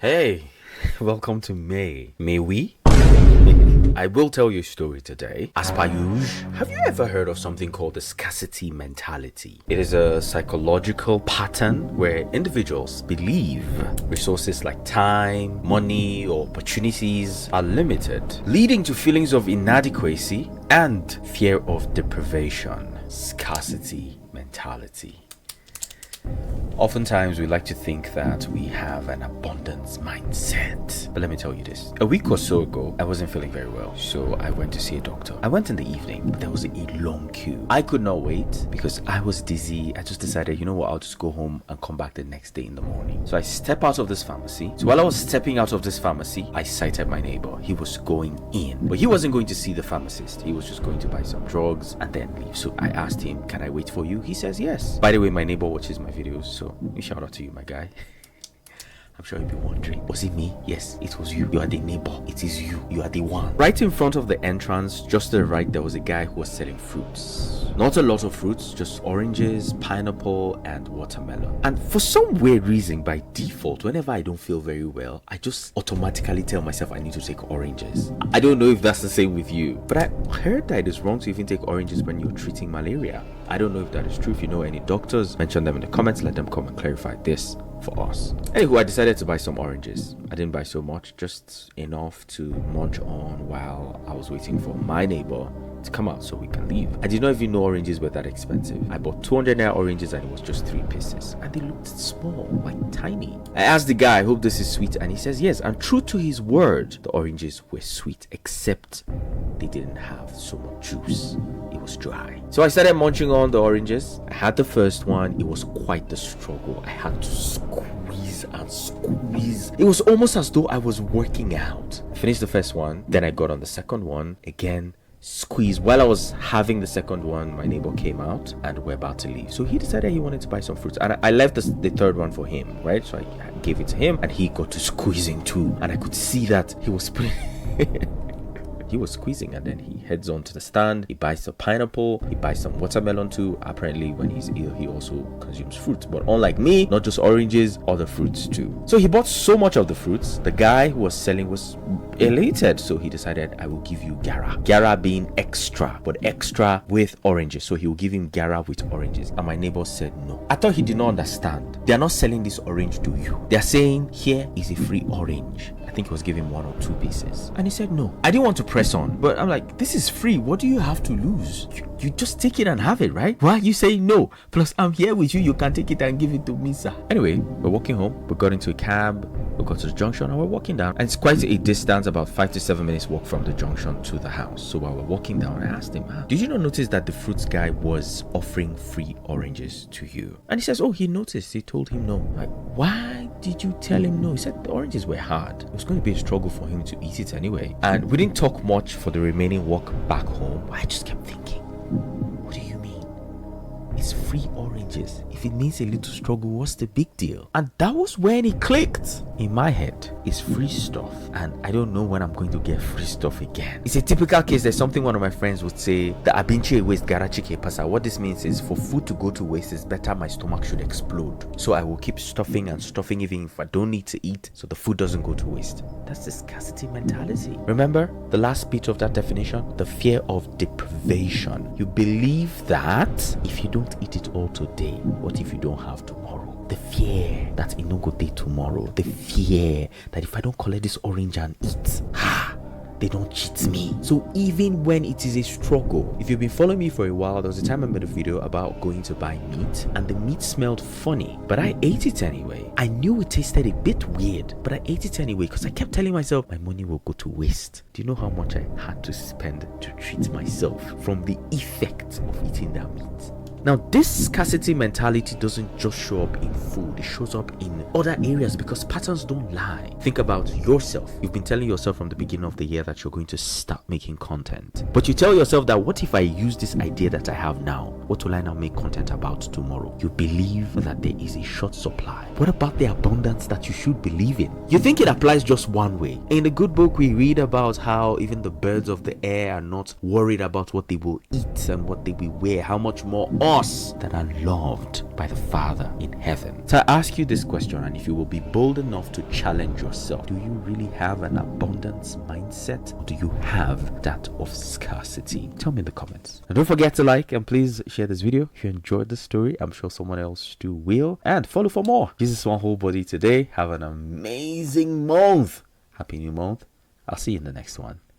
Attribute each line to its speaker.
Speaker 1: Hey, welcome to May. May we? I will tell you a story today. As per usual, have you ever heard of something called the scarcity mentality? It is a psychological pattern where individuals believe resources like time, money, or opportunities are limited, leading to feelings of inadequacy and fear of deprivation. Scarcity mentality. Oftentimes we like to think that we have an abundance mindset. But let me tell you this. A week or so ago, I wasn't feeling very well. So I went to see a doctor. I went in the evening, but there was a long queue. I could not wait because I was dizzy. I just decided, you know what, I'll just go home and come back the next day in the morning. So I stepped out of this pharmacy. So while I was stepping out of this pharmacy, I sighted my neighbor. He was going in, but he wasn't going to see the pharmacist. He was just going to buy some drugs and then leave. So I asked him, can I wait for you? He says yes. By the way, my neighbor watches my videos, so shout out to you, my guy. I'm sure you'll be wondering, was it me? Yes, it was you. You are the neighbor. It is you. You are the one. Right in front of the entrance, just to the right, there was a guy who was selling fruits. Not a lot of fruits, just oranges, pineapple, and watermelon. And for some weird reason, by default, whenever I don't feel very well, I just automatically tell myself I need to take oranges. I don't know if that's the same with you, but I heard that it is wrong to even take oranges when you're treating malaria. I don't know if that is true. If you know any doctors, mention them in the comments. Let them come and clarify this for us. Anywho, I decided to buy some oranges. I didn't buy so much, just enough to munch on while I was waiting for my neighbor to come out so we can leave. I did not even know oranges were that expensive. I bought 200 naira oranges and it was just 3 pieces, and they looked small, like tiny. I asked the guy, I hope this is sweet, and he says yes, and true to his word, the oranges were sweet, except they didn't have so much juice. It was dry. So I started munching on the oranges. I had the first one. It was quite the struggle. I had to squeeze and squeeze. It was almost as though I was working out. I finished the first one, then I got on the second one. Again, squeeze. While I was having the second one, my neighbor came out and we're about to leave. So he decided he wanted to buy some fruits, and I left the third one for him, right? So I gave it to him and he got to squeezing too, and I could see that he was putting he was squeezing, and then he heads on to the stand. He buys some pineapple, he buys some watermelon too. Apparently when he's ill, he also consumes fruits, but unlike me, not just oranges, other fruits too. So he bought so much of the fruits. The guy who was selling was elated, so he decided, I will give you gara being extra, but extra with oranges. So he will give him gara with oranges, and my neighbor said no. I thought he did not understand. They are not selling this orange to you. They are saying here is a free orange. I think he was giving 1 or 2 pieces, and he said no. I didn't want to press on, but I'm like, this is free. What do you have to lose? You just take it and have it, right? Why are you saying no? Plus I'm here with you. You can take it and give it to me, sir. Anyway, we're walking home. We got into a cab. We got to the junction and we're walking down, and it's quite a distance, about 5 to 7 minutes walk from the junction to the house. So while we're walking down, I asked him, did you not notice that the fruits guy was offering free oranges to you? And he says, oh, he noticed. He told him no. Like, why did you tell him no? He said the oranges were hard. It was going to be a struggle for him to eat it anyway. And we didn't talk much for the remaining walk back home. I just kept thinking, what do you mean? It's free oranges. If it means a little struggle, what's the big deal? And that was when it clicked. In my head, it's free stuff, and I don't know when I'm going to get free stuff again. It's a typical case. There's something one of my friends would say, the abinche waste garachike pasa. What this means is, for food to go to waste, it's better my stomach should explode. So I will keep stuffing and stuffing even if I don't need to eat, so the food doesn't go to waste. That's the scarcity mentality. Remember the last bit of that definition? The fear of deprivation. You believe that if you don't eat it all today, what if you don't have tomorrow? The fear that it no go day tomorrow. The fear that if I don't collect this orange and eat, they don't cheat me. So even when it is a struggle, if you've been following me for a while, there was a time I made a video about going to buy meat, and the meat smelled funny, but I ate it anyway. I knew it tasted a bit weird, but I ate it anyway because I kept telling myself my money will go to waste. Do you know how much I had to spend to treat myself from the effect of eating that meat? Now, this scarcity mentality doesn't just show up in food, it shows up in other areas because patterns don't lie. Think about yourself. You've been telling yourself from the beginning of the year that you're going to start making content. But you tell yourself that, what if I use this idea that I have now? What will I now make content about tomorrow? You believe that there is a short supply. What about the abundance that you should believe in? You think it applies just one way. In the good book, we read about how even the birds of the air are not worried about what they will eat and what they will wear. How much more us that are loved by the Father in heaven. So I ask you this question, and if you will be bold enough to challenge yourself, do you really have an abundance mindset, or do you have that of scarcity? Tell me in the comments. And don't forget to like and please share this video if you enjoyed the story. I'm sure someone else too will. And follow for more. Jesus One Whole Body today. Have an amazing month. Happy new month. I'll see you in the next one.